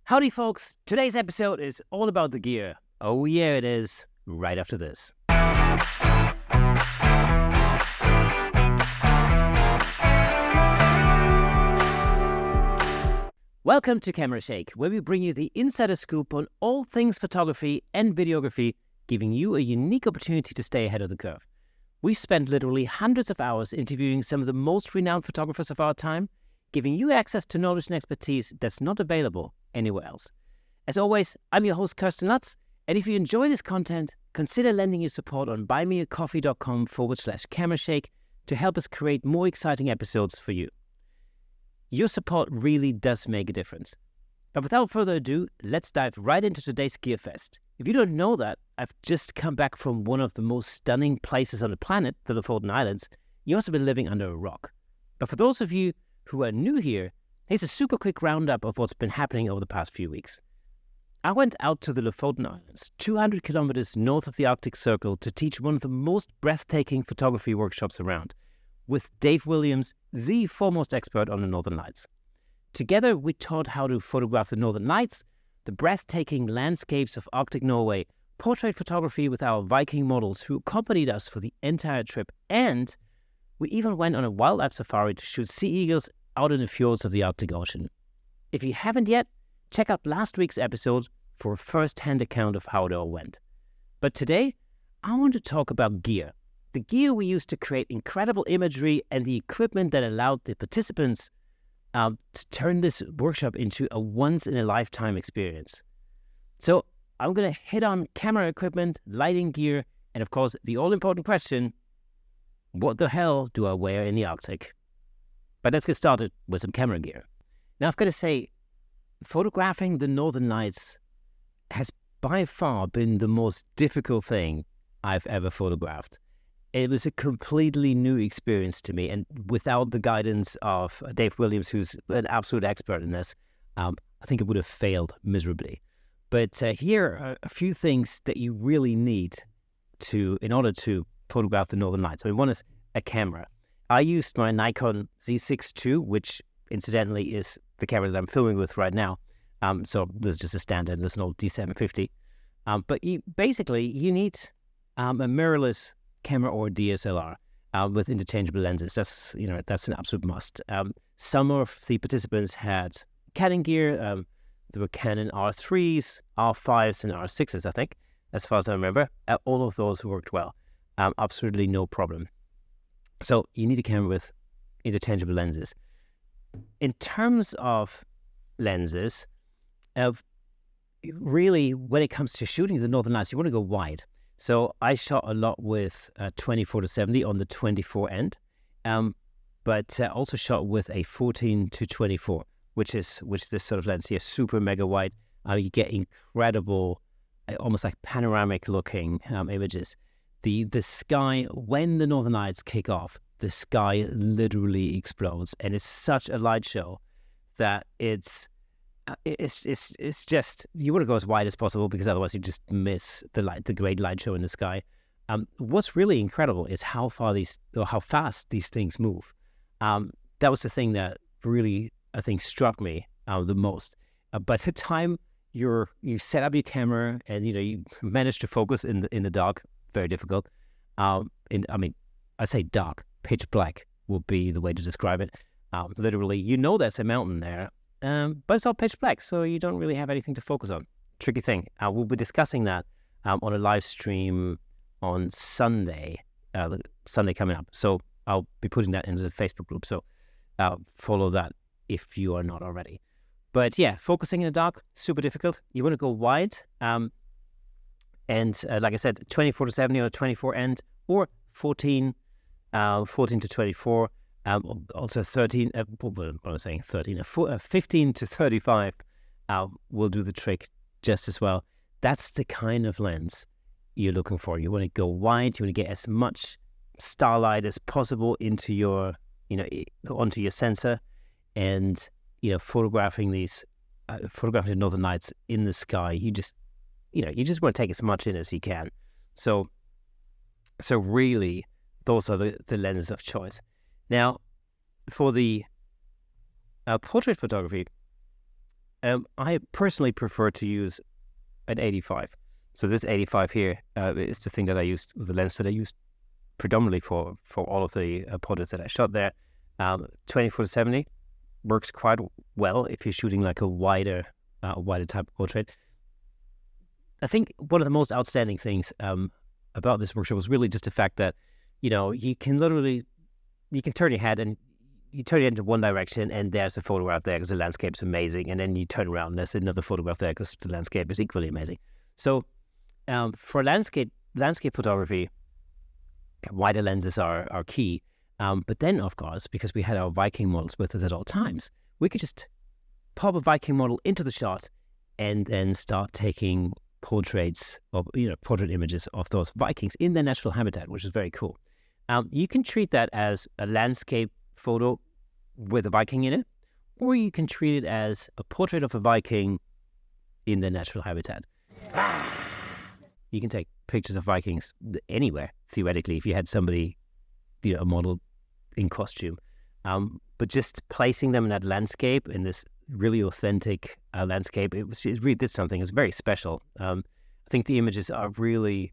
Howdy, folks. Today's episode is all about the gear. Oh, yeah, it is. Right after this. Welcome to Camera Shake, where we bring you the insider scoop on all things photography and videography, giving you a unique opportunity to stay ahead of the curve. We've spent literally hundreds of hours interviewing some of the most renowned photographers of our time, giving you access to knowledge and expertise that's not available anywhere else. As always, I'm your host, Kirsten Lutz, and if you enjoy this content, consider lending your support on buymeacoffee.com/camerashake to help us create more exciting episodes for you. Your support really does make a difference. But without further ado, let's dive right into today's Gear Fest. If you don't know that, I've just come back from one of the most stunning places on the planet, the Lofoten Islands. You've also been living under a rock. But for those of you who are new here, here's a super quick roundup of what's been happening over the past few weeks. I went out to the Lofoten Islands, 200 kilometers north of the Arctic Circle, to teach one of the most breathtaking photography workshops around, with Dave Williams, the foremost expert on the Northern Lights. Together, we taught how to photograph the Northern Lights, the breathtaking landscapes of Arctic Norway, portrait photography with our Viking models who accompanied us for the entire trip, and we even went on a wildlife safari to shoot sea eagles out in the fjords of the Arctic Ocean. If you haven't yet, check out last week's episode for a first-hand account of how it all went. But today, I want to talk about gear. The gear we used to create incredible imagery and the equipment that allowed the participants to turn this workshop into a once-in-a-lifetime experience. So I'm going to hit on camera equipment, lighting gear, and of course, the all-important question, what the hell do I wear in the Arctic? But let's get started with some camera gear. Now, I've got to say, photographing the Northern Lights has by far been the most difficult thing I've ever photographed. It was a completely new experience to me, and without the guidance of Dave Williams, who's an absolute expert in this, I think it would have failed miserably. But here are a few things that you really need in order to photograph the Northern Lights. I mean, one is a camera. I used my Nikon Z6 II, which incidentally is the camera that I'm filming with right now. So there's just a standard, there's no D750. But you need a mirrorless camera or DSLR with interchangeable lenses. That's an absolute must. Some of the participants had Canon gear. There were Canon R3s, R5s, and R6s, I think, as far as I remember. All of those worked well. Absolutely no problem. So you need a camera with interchangeable lenses. In terms of lenses, really, when it comes to shooting the Northern Lights, you want to go wide. So I shot a lot with 24-70 on the 24 end, but also shot with a 14-24, which is this sort of lens here, super mega wide. You get incredible, almost like panoramic looking images. The sky, when the Northern Lights kick off, the sky literally explodes, and it's such a light show that it's just, you want to go as wide as possible because otherwise you just miss the great light show in the sky. What's really incredible is how fast these things move. That was the thing that really, I think, struck me the most. By the time you set up your camera and you manage to focus in the dark, very difficult. I say dark, pitch black would be the way to describe it. Literally, there's a mountain there. But it's all pitch black, so you don't really have anything to focus on. Tricky thing. We'll be discussing that on a live stream on Sunday, Sunday coming up. So I'll be putting that into the Facebook group. So follow that if you are not already. But yeah, focusing in the dark, super difficult. You want to go wide. And like I said, 24-70 or 24 end, or 14-24. Also 13, 15-35 will do the trick just as well. That's the kind of lens you're looking for. You want to go wide. You want to get as much starlight as possible into onto your sensor, and photographing the Northern Lights in the sky. You just want to take as much in as you can. So really, those are the lenses of choice. Now, for the portrait photography, I personally prefer to use an 85. So this 85 here is the thing that I used, the lens that I used predominantly for all of the portraits that I shot there. 24-70 works quite well if you're shooting like a wider type of portrait. I think one of the most outstanding things about this workshop was really just the fact that, you can turn your head and you turn it into one direction and there's a photograph there because the landscape's amazing. And then you turn around and there's another photograph there because the landscape is equally amazing. So for landscape photography, wider lenses are key. But then, of course, because we had our Viking models with us at all times, we could just pop a Viking model into the shot and then start taking portraits of, portrait images of those Vikings in their natural habitat, which is very cool. You can treat that as a landscape photo with a Viking in it, or you can treat it as a portrait of a Viking in their natural habitat. You can take pictures of Vikings anywhere, theoretically, if you had somebody, a model in costume. But just placing them in that landscape, in this really authentic landscape, it really did something. It was very special. I think the images are really,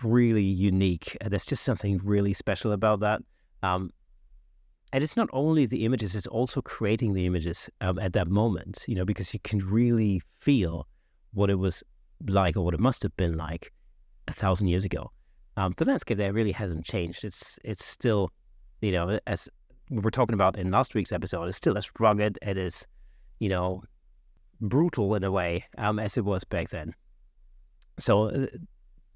really unique. There's just something really special about that. And it's not only the images, it's also creating the images at that moment, because you can really feel what it was like or what it must have been like 1,000 years ago. The landscape there really hasn't changed. It's still, as we were talking about in last week's episode, it's still as rugged, it is, brutal in a way as it was back then. So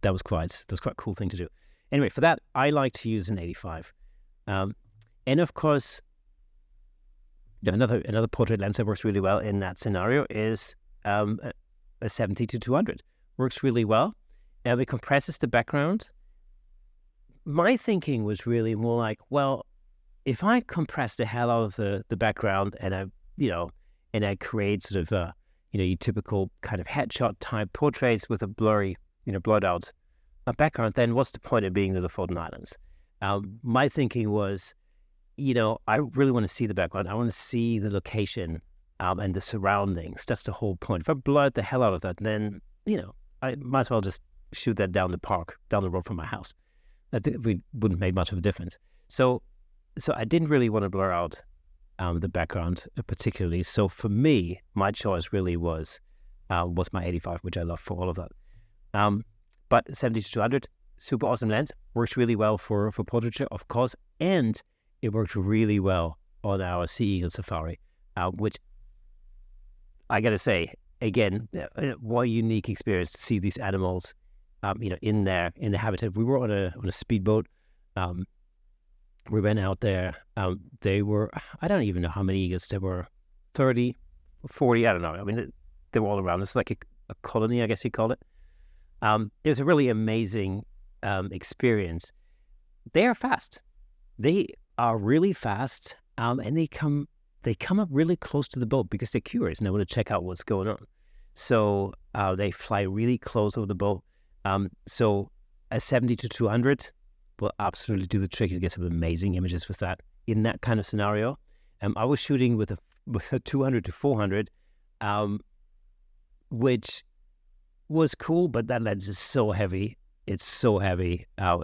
that was quite a cool thing to do. Anyway, for that, I like to use an 85. And of course, another portrait lens that works really well in that scenario is a 70-200. Works really well. It compresses the background. My thinking was really more like, well, if I compress the hell out of the background and I create sort of your typical kind of headshot type portraits with a blurry, blurred out background, then what's the point of being the Lofoten Islands? My thinking was, I really want to see the background. I want to see the location and the surroundings. That's the whole point. If I blurred the hell out of that, then, I might as well just shoot that down the park, down the road from my house. That wouldn't make much of a difference. So I didn't really want to blur out the background particularly. So for me, my choice really was my 85, which I love for all of that. But 70-200, super awesome lens. Works really well for portraiture, of course. And it worked really well on our Sea Eagle safari, which I got to say, again, what a unique experience to see these animals, in their habitat. We were on a speedboat. We went out there. They were, I don't even know how many eagles there were, 30, 40, I don't know. I mean, they were all around. It's like a colony, I guess you call it. It was a really amazing experience. They are fast. They are really fast, and they come up really close to the boat because they're curious and they want to check out what's going on. So they fly really close over the boat. So a 70-200 will absolutely do the trick. You get some amazing images with that in that kind of scenario. I was shooting with a 200-400, which was cool, but that lens is so heavy. It's so heavy. I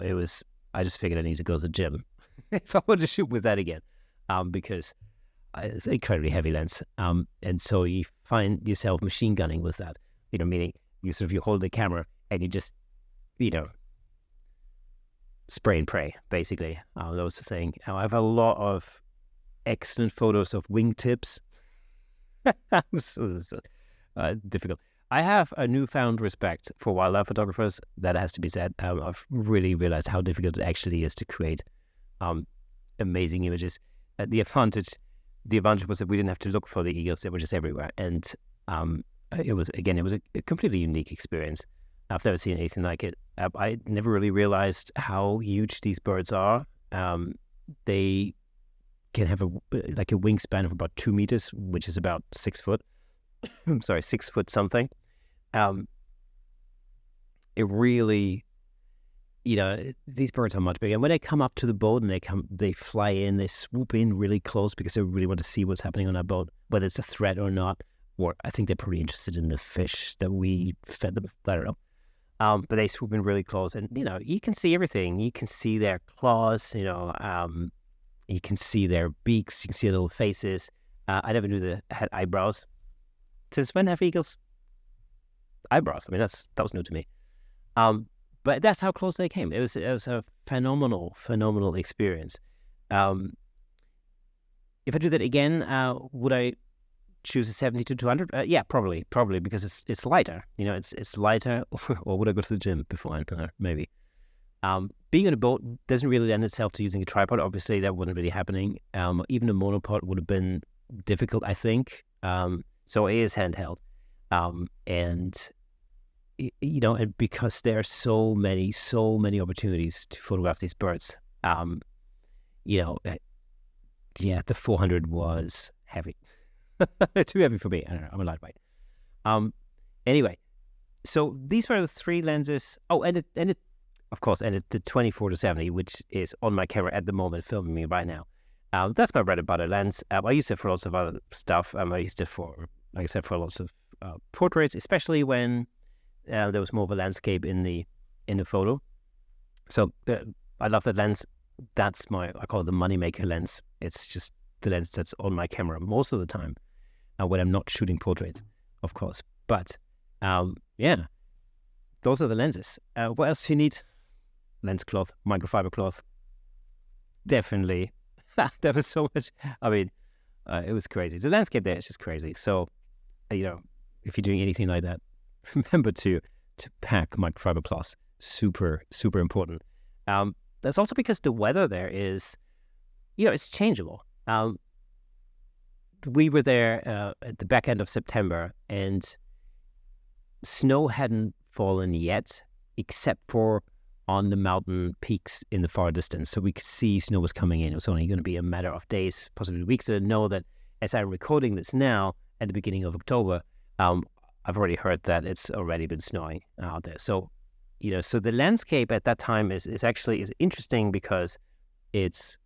just figured I need to go to the gym if I want to shoot with that again, because it's an incredibly heavy lens. And so you find yourself machine gunning with that, meaning you hold the camera and you just, spray and pray, basically. That was the thing. I have a lot of excellent photos of wingtips. Difficult. I have a newfound respect for wildlife photographers. That has to be said. I've really realized how difficult it actually is to create amazing images. The advantage was that we didn't have to look for the eagles; they were just everywhere, and it was a completely unique experience. I've never seen anything like it. I never really realized how huge these birds are. They can have a wingspan of about 2 meters, which is about 6 foot. I'm sorry, 6 foot something. It really, these birds are much bigger. And when they come up to the boat and they fly in, they swoop in really close because they really want to see what's happening on that boat, whether it's a threat or not. or I think they're probably interested in the fish that we fed them. I don't know. But they swoop in really close, and you can see everything. You can see their claws. You can see their beaks. You can see their little faces. I never knew they had eyebrows. Since when have eagles eyebrows? I mean, that was new to me. But that's how close they came. It was a phenomenal experience. If I do that again, would I choose a 70-200? Yeah, probably because it's lighter. It's lighter. Or would I go to the gym before? Maybe. Being on a boat doesn't really lend itself to using a tripod. Obviously, that wasn't really happening. Even a monopod would have been difficult, I think. So it is handheld, and because there are so many opportunities to photograph these birds. The 400 was heavy. Too heavy for me. I don't know. I'm a lightweight. Anyway, so these were the three lenses. Oh, and the 24-70, which is on my camera at the moment, filming me right now. That's my bread and butter lens. I use it for lots of other stuff. I used it for, like I said, for lots of portraits, especially when there was more of a landscape in the photo. So I love that lens. That's I call it the moneymaker lens. It's just the lens that's on my camera most of the time when I'm not shooting portraits, of course. But those are the lenses. What else do you need? Lens cloth, microfiber cloth. Definitely. There was so much. I mean, it was crazy. The landscape there is just crazy. So, if you're doing anything like that, remember to pack microfiber cloths. Super, super important. That's also because the weather there is, it's changeable. We were there at the back end of September, and snow hadn't fallen yet, except for on the mountain peaks in the far distance. So we could see snow was coming in. It was only going to be a matter of days, possibly weeks. I know that as I'm recording this now, at the beginning of October, I've already heard that it's already been snowing out there. So, so the landscape at that time is interesting because it's,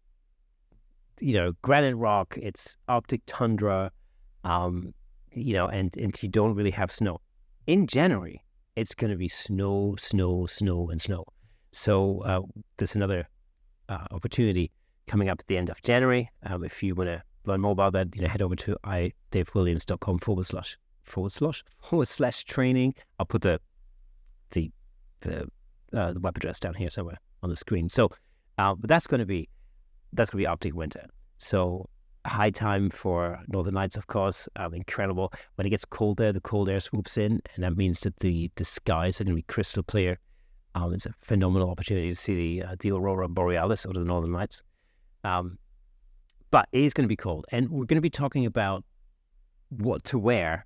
granite rock, it's Arctic tundra, and you don't really have snow. In January, it's going to be snow, and snow. So there's another opportunity coming up at the end of January. If you want to learn more about that, head over to idavewilliams.com/training. I'll put the web address down here somewhere on the screen. So, but that's going to be Arctic winter. So high time for Northern Lights, of course. Incredible. When it gets cold there, the cold air swoops in, and that means that the skies are going to be crystal clear. It's a phenomenal opportunity to see the aurora borealis, or the Northern Lights. But it is going to be cold, and we're going to be talking about what to wear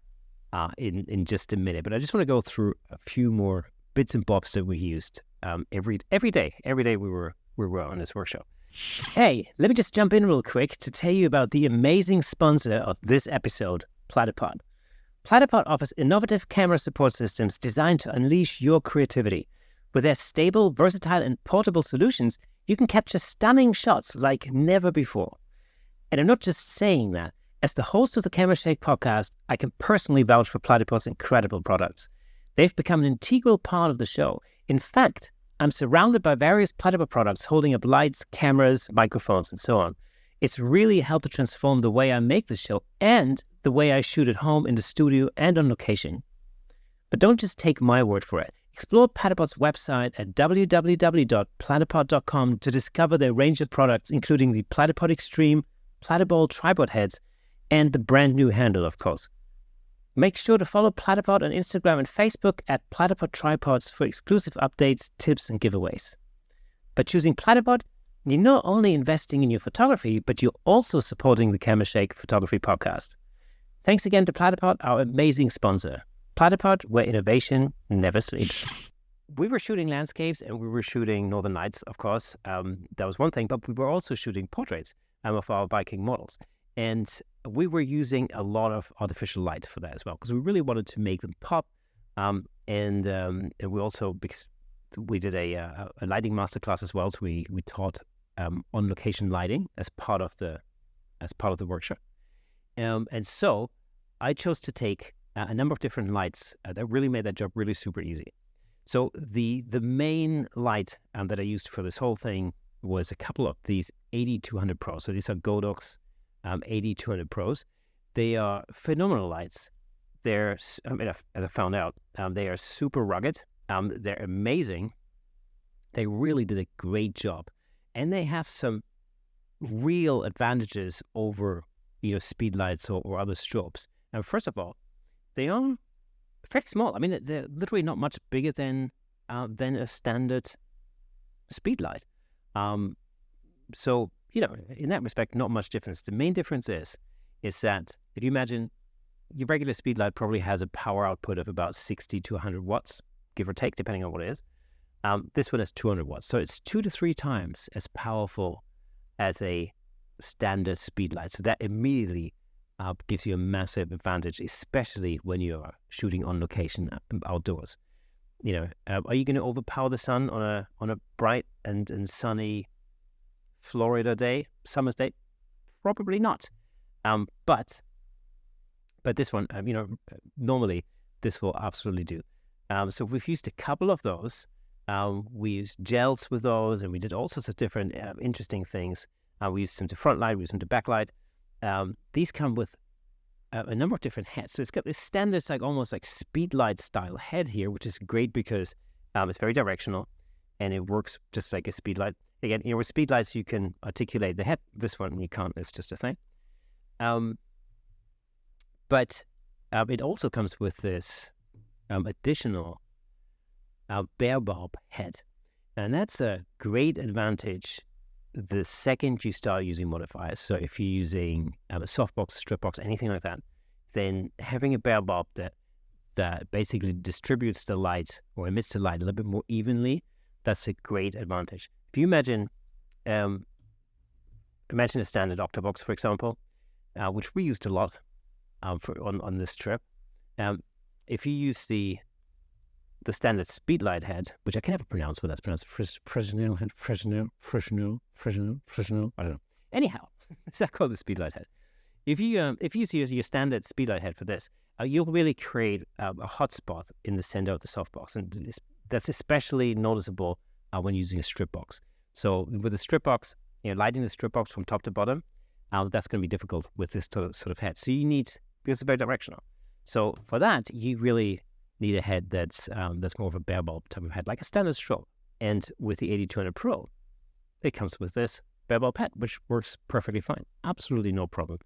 in just a minute. But I just want to go through a few more bits and bobs that we used every day. Every day we were on this workshop. Hey, let me just jump in real quick to tell you about the amazing sponsor of this episode, Platypod. Platypod offers innovative camera support systems designed to unleash your creativity. With their stable, versatile, and portable solutions, you can capture stunning shots like never before. And I'm not just saying that. As the host of the Camera Shake podcast, I can personally vouch for Platypod's incredible products. They've become an integral part of the show. In fact, I'm surrounded by various Platypod products holding up lights, cameras, microphones, and so on. It's really helped to transform the way I make the show and the way I shoot at home, in the studio, and on location. But don't just take my word for it. Explore Platypod's website at www.platypod.com to discover their range of products, including the Platypod Extreme, Platypod tripod heads, and the brand new handle, of course. Make sure to follow Platypod on Instagram and Facebook at Platypod Tripods for exclusive updates, tips, and giveaways. By choosing Platypod, you're not only investing in your photography, but you're also supporting the Camera Shake Photography Podcast. Thanks again to Platypod, our amazing sponsor. Platypod, where innovation never sleeps. We were shooting landscapes and we were shooting Northern Lights, of course. That was one thing, but we were also shooting portraits of our Viking models. And we were using a lot of artificial light for that as well, because we really wanted to make them pop. And we also, because we did a lighting masterclass as well, so we taught on location lighting as part of the workshop. And so I chose to take a number of different lights that really made that job really super easy. So the main light that I used for this whole thing was a couple of these 8200 Pros. So these are Godox 8200 Pros. They are phenomenal lights. They're, as I found out, they are super rugged. They're amazing. They really did a great job. And they have some real advantages over, speed lights or other strobes. And first of all, they are fairly small. I mean, they're literally not much bigger than a standard speed light. So, in that respect, not much difference. The main difference is that if you imagine your regular speed light probably has a power output of about 60 to 100 watts, give or take, depending on what it is. This one has 200 watts. So it's 2 to 3 times as powerful as a standard speed light. So that immediately gives you a massive advantage, especially when you're shooting on location outdoors. Are you going to overpower the sun on a bright and sunny Florida day, summer's day? Probably not. But this one, normally this will absolutely do. So we've used a couple of those. We used gels with those, and we did all sorts of different interesting things. We used some to front light, we used some to backlight. These come with a number of different heads. So it's got this standard, almost like speed light style head here, which is great because it's very directional and it works just like a speed light. Again, with speed lights, you can articulate the head. This one, you can't. It's just a thing. But it also comes with this additional bare bulb head. And that's a great advantage the second you start using modifiers. So if you're using a softbox, strip box, anything like that, then having a bare bulb that basically distributes the light or emits the light a little bit more evenly, that's a great advantage. If you imagine a standard octabox, for example, which we used a lot on this trip. If you use the standard speedlight head, which I can never pronounce what that's pronounced, Fresnel, I don't know. Anyhow, is that called the speedlight head? If you use your standard speedlight head for this, you'll really create a hotspot in the center of the softbox, and that's especially noticeable when using a strip box. So with a strip box, lighting the strip box from top to bottom, that's going to be difficult with this sort of head. So you need, because it's very directional. So for that, you really need a head that's more of a bare bulb type of head, like a standard strobe. And with the 8200 Pro, it comes with this bare bulb head, which works perfectly fine. Absolutely no problem.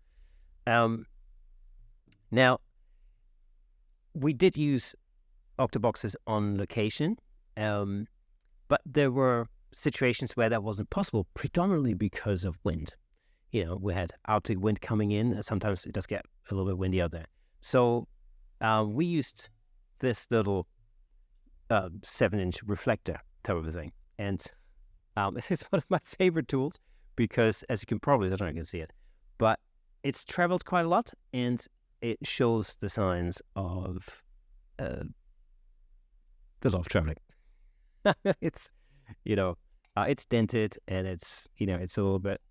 Now, we did use octaboxes on location, but there were situations where that wasn't possible, predominantly because of wind. We had Arctic wind coming in. Sometimes it does get a little bit windy out there. So we used this little 7-inch reflector type of thing. And it's one of my favorite tools because, as you can probably, I don't know if you can see it, but it's traveled quite a lot and it shows the signs of the law of traveling. It's, it's dented and it's, it's a little bit,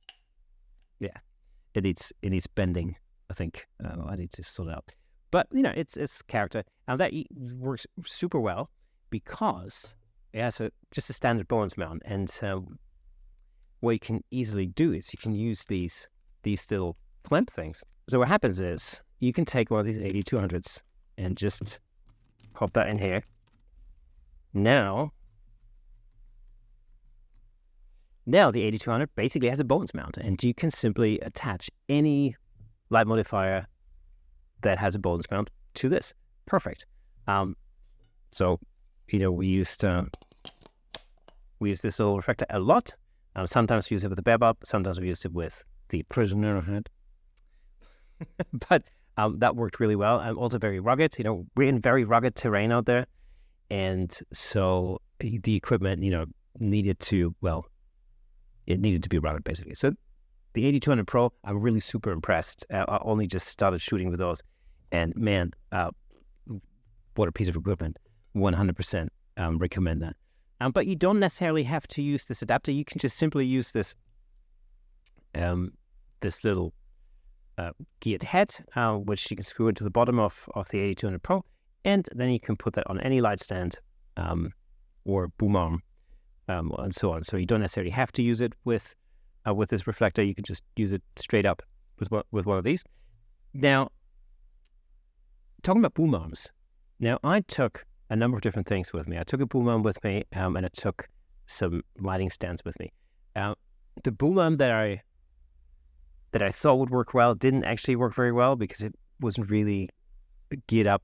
it needs bending, I think. I need to sort it out. But, it's character. And that works super well because it has just a standard Bowens mount. And what you can easily do is you can use these little clamp things. So what happens is you can take one of these 8200s and just pop that in here. Now the 8200 basically has a Bowens mount, and you can simply attach any light modifier that has a Bowens mount to this. Perfect. So, we used this little reflector a lot. Sometimes we use it with the bare bulb. Sometimes we used it with the prisoner head. But that worked really well. And also very rugged. We're in very rugged terrain out there. And so the equipment, needed to be rugged, basically. So the 8200 Pro, I'm really super impressed. I only just started shooting with those. And man, what a piece of equipment. 100% recommend that. But you don't necessarily have to use this adapter. You can just simply use this little geared head, which you can screw into the bottom of the 8200 Pro, and then you can put that on any light stand or boom arm, and so on. So you don't necessarily have to use it with this reflector. You can just use it straight up with one of these. Now, talking about boom arms. Now, I took a number of different things with me. I took a boom arm with me, and I took some lighting stands with me. The boom arm that I thought would work well didn't actually work very well because it wasn't really geared up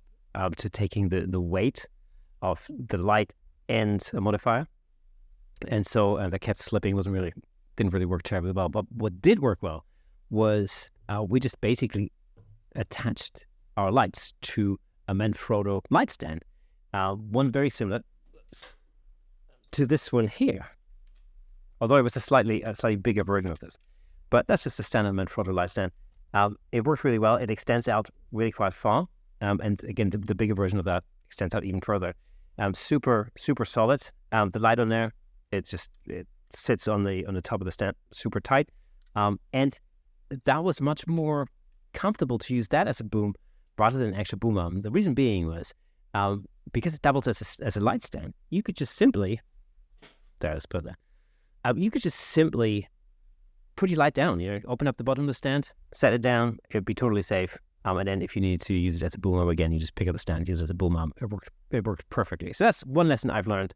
to taking the weight of the light and a modifier, and so that kept slipping. Didn't really work terribly well. But what did work well was we just basically attached our lights to a Manfrotto light stand, one very similar to this one here, although it was a slightly bigger version of this. But that's just a standard Manfrotto light stand. It works really well. It extends out really quite far, and again, the bigger version of that extends out even further. Super solid. The light on there, it sits on the top of the stand, super tight, and that was much more comfortable to use that as a boom rather than an actual boom arm. The reason being was because it doubles as a light stand, you could just simply you could just simply put your light down. Open up the bottom of the stand, set it down. It'd be totally safe. And then if you need to use it as a boom arm again, you just pick up the stand, use it as a boom arm. It worked perfectly. So that's one lesson I've learned,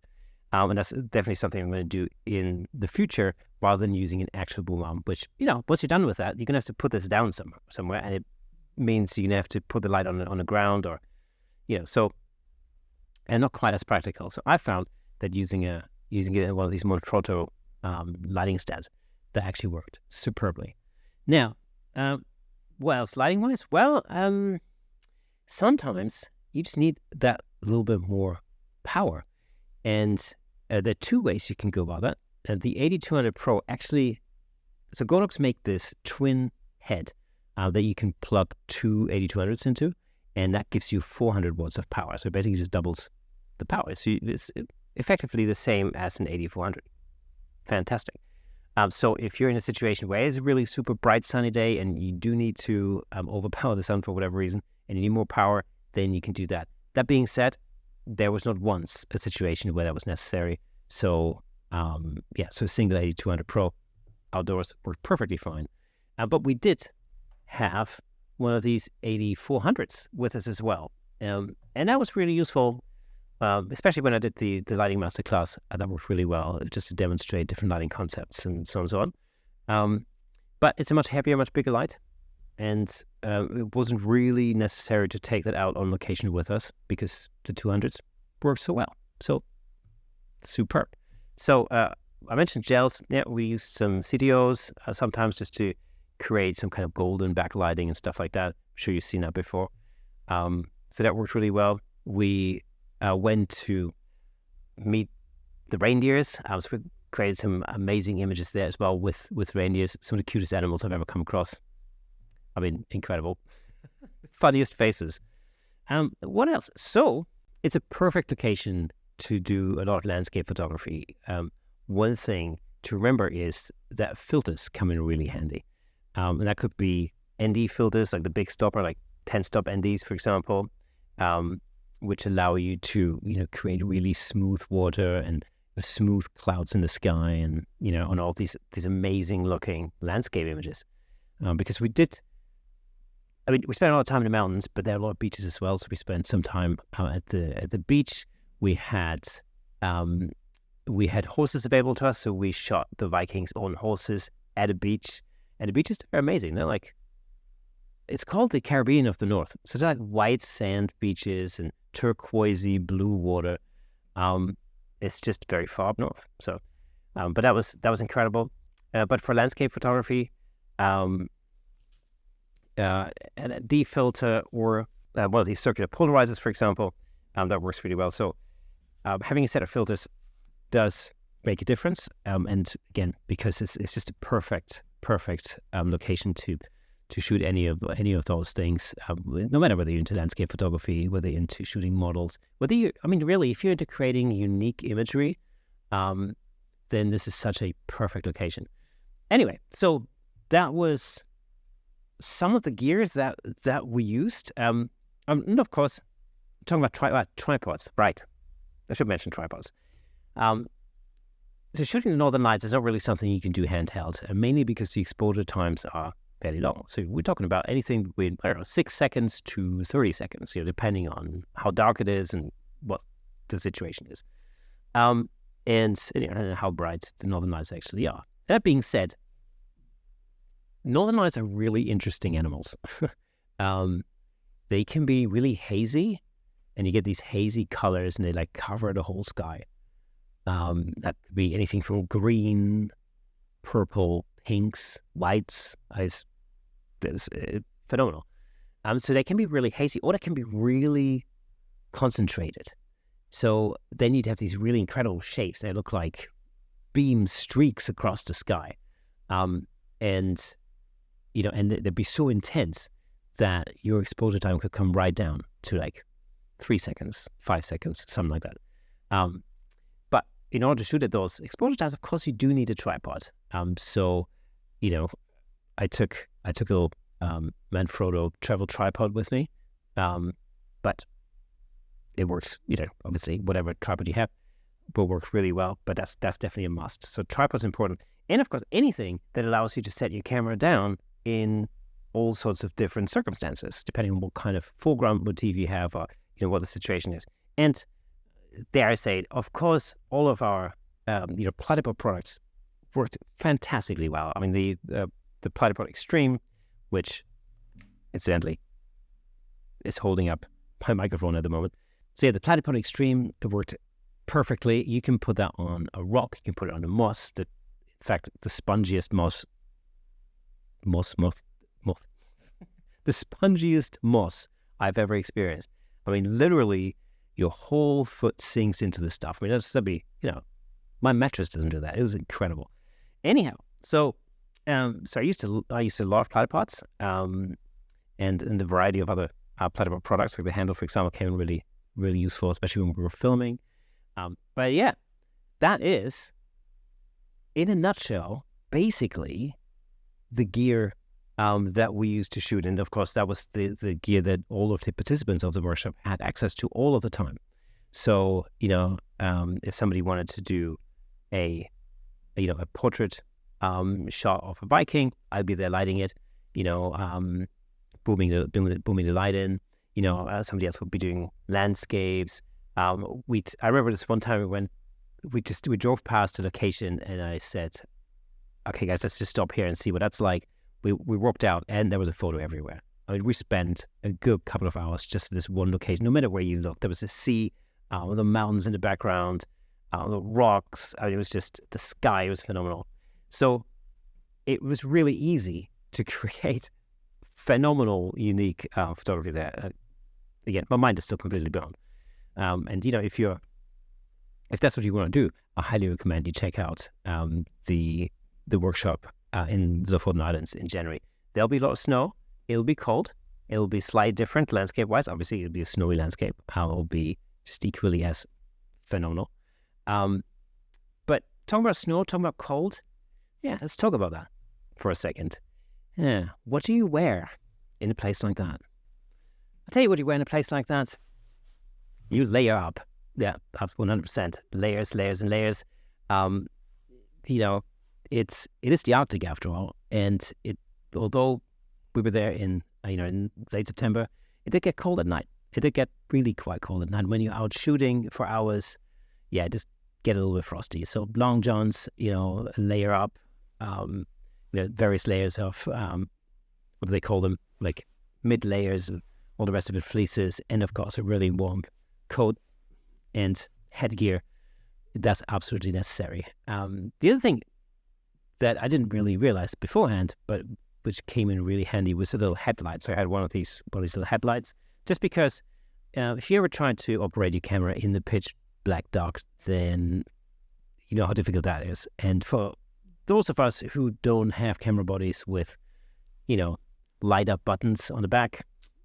and that's definitely something I'm going to do in the future rather than using an actual boom arm. Which once you're done with that, you're going to have to put this down somewhere, and it means you're going to have to put the light on the ground, or and not quite as practical. So I found that using it in one of these Manfrotto lighting stands, that actually worked superbly. Now, what else lighting-wise? Well, sometimes you just need that little bit more power. And there are two ways you can go about that. The 8200 Pro actually, so Godox make this twin head that you can plug two 8200s into, and that gives you 400 watts of power. So it basically just doubles the power. So it's effectively the same as an 8400. Fantastic. So if you're in a situation where it's a really super bright sunny day and you do need to overpower the sun for whatever reason and you need more power, then you can do that. That being said, there was not once a situation where that was necessary. So so single 8200 Pro outdoors worked perfectly fine. But we did have one of these 8400s with us as well. And that was really useful, especially when I did the lighting masterclass. That worked really well, just to demonstrate different lighting concepts and so on and so on. But it's a much heavier, much bigger light, and it wasn't really necessary to take that out on location with us because the 200s work so well. So superb. So I mentioned gels. Yeah, we used some CTOs sometimes just to create some kind of golden backlighting and stuff like that. I'm sure you've seen that before. So that worked really well. We went to meet the reindeers. So we created some amazing images there as well with reindeers. Some of the cutest animals I've ever come across. I mean, incredible. Funniest faces. What else? So it's a perfect location to do a lot of landscape photography. One thing to remember is that filters come in really handy. And that could be ND filters, like the big stopper, like 10-stop NDs, for example, which allow you to, create really smooth water and smooth clouds in the sky, and on all these amazing looking landscape images. Because we spent a lot of time in the mountains, but there are a lot of beaches as well. So we spent some time at the beach. We had horses available to us, so we shot the Vikings on horses at a beach. And the beaches are amazing. They're like, it's called the Caribbean of the North. So they're like white sand beaches and turquoisey blue water. It's just very far up north. So, but that was incredible. But for landscape photography, and a D filter or one of these circular polarizers, for example, that works really well. So having a set of filters does make a difference. And again, because it's just a perfect location to shoot any of those things, no matter whether you're into landscape photography, whether you're into shooting models, really, if you're into creating unique imagery, then this is such a perfect location. Anyway, so that was some of the gears that we used. And of course, talking about tripods, right? I should mention tripods. So shooting the Northern Lights is not really something you can do handheld, mainly because the exposure times are fairly long. So we're talking about anything between 6 seconds to 30 seconds, depending on how dark it is and what the situation is, and how bright the Northern Lights actually are. That being said, Northern Lights are really interesting animals. They can be really hazy, and you get these hazy colors, and they like cover the whole sky. That could be anything from green, purple, pinks, whites. It's phenomenal. So they can be really hazy, or they can be really concentrated. So then you'd have these really incredible shapes. They look like beam streaks across the sky, and they'd be so intense that your exposure time could come right down to like 3 seconds, 5 seconds, something like that. But in order to shoot at those exposure times, of course, you do need a tripod. So I took a little Manfrotto travel tripod with me, but it works. Obviously, whatever tripod you have will work really well. But that's definitely a must. So tripod's important, and of course, anything that allows you to set your camera down in all sorts of different circumstances, depending on what kind of foreground motif you have, or what the situation is. And dare I say it, of course, all of our Platypod products worked fantastically well. I mean, the Platypod Extreme, which incidentally is holding up my microphone at the moment. So yeah, the Platypod Extreme, it worked perfectly. You can put that on a rock. You can put it on a moss. In fact, the spongiest moss, the spongiest moss I've ever experienced. I mean, literally, your whole foot sinks into the stuff. I mean, that'd be, my mattress doesn't do that. It was incredible. Anyhow, so I used to love platypods, and the variety of other platypod products, like the handle, for example, came in really, really useful, especially when we were filming. But yeah, that is, in a nutshell, basically the gear that we used to shoot. And of course, that was the gear that all of the participants of the workshop had access to all of the time. So, if somebody wanted to do a portrait shot of a Viking, I'd be there lighting it, booming the light in. Somebody else would be doing landscapes. I remember this one time when we drove past a location, and I said, "Okay, guys, let's just stop here and see what that's like." We walked out, and there was a photo everywhere. I mean, we spent a good couple of hours just at this one location. No matter where you looked, there was a sea, the mountains in the background, the rocks. I mean, it was just the sky. It was phenomenal. So it was really easy to create phenomenal, unique photography there. Again, my mind is still completely blown. And if that's what you want to do, I highly recommend you check out the workshop in the Lofoten Islands in January. There'll be a lot of snow. It'll be cold. It'll be slightly different landscape-wise. Obviously, it'll be a snowy landscape. It'll be just equally as phenomenal. But talking about snow, talking about cold, yeah, let's talk about that for a second. Yeah, what do you wear in a place like that? I'll tell you what you wear in a place like that. You layer up. Yeah, up 100%. Layers, layers, and layers. It is the Arctic after all, and although we were there in late September, it did get cold at night. It did get really quite cold at night. When you're out shooting for hours, yeah, it just get a little bit frosty. So long johns, layer up, various layers of what do they call them? Like mid layers, all the rest of it, fleeces, and of course a really warm coat and headgear. That's absolutely necessary. The other thing that I didn't really realize beforehand, but which came in really handy, was the little headlights. So I had one of these little headlights, just because if you ever try to operate your camera in the pitch black dark, then you know how difficult that is. And for those of us who don't have camera bodies with, light up buttons on the back,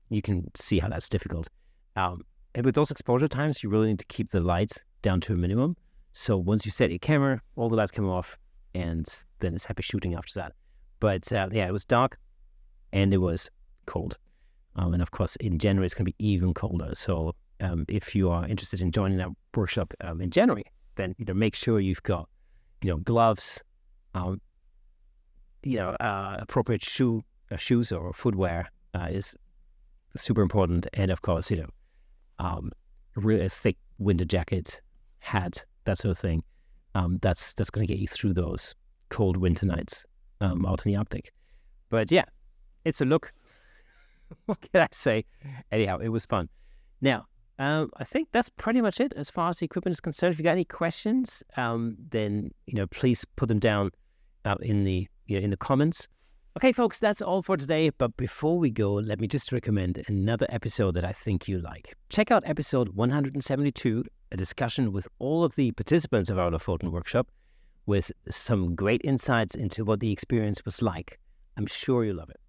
you can see how that's difficult. And with those exposure times, you really need to keep the light down to a minimum. So once you set your camera, all the lights come off, and then it's happy shooting after that. But it was dark, and it was cold. And of course, in January, it's going to be even colder. So if you are interested in joining that workshop in January, then make sure you've got, gloves, appropriate shoes or footwear is super important. And of course, really thick winter jacket, hat, that sort of thing. That's going to get you through those cold winter nights out in the Arctic. But yeah, it's a look. What can I say? Anyhow, it was fun. Now, I think that's pretty much it as far as the equipment is concerned. If you got any questions, then please put them down in the comments. Okay, folks, that's all for today. But before we go, let me just recommend another episode that I think you like. Check out episode 172, a discussion with all of the participants of our Lofoten workshop, with some great insights into what the experience was like. I'm sure you'll love it.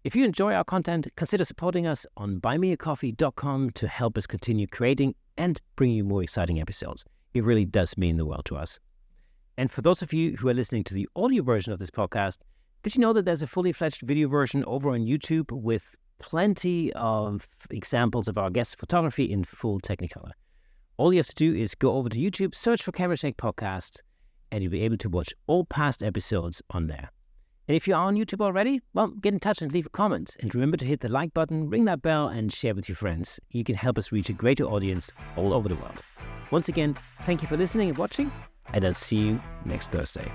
If you enjoy our content, consider supporting us on buymeacoffee.com to help us continue creating and bring you more exciting episodes. It really does mean the world to us. And for those of you who are listening to the audio version of this podcast, did you know that there's a fully fledged video version over on YouTube with plenty of examples of our guest photography in full Technicolor? All you have to do is go over to YouTube, search for Camera Shake Podcast, and you'll be able to watch all past episodes on there. And if you're on YouTube already, well, get in touch and leave a comment. And remember to hit the like button, ring that bell, and share with your friends. You can help us reach a greater audience all over the world. Once again, thank you for listening and watching, and I'll see you next Thursday.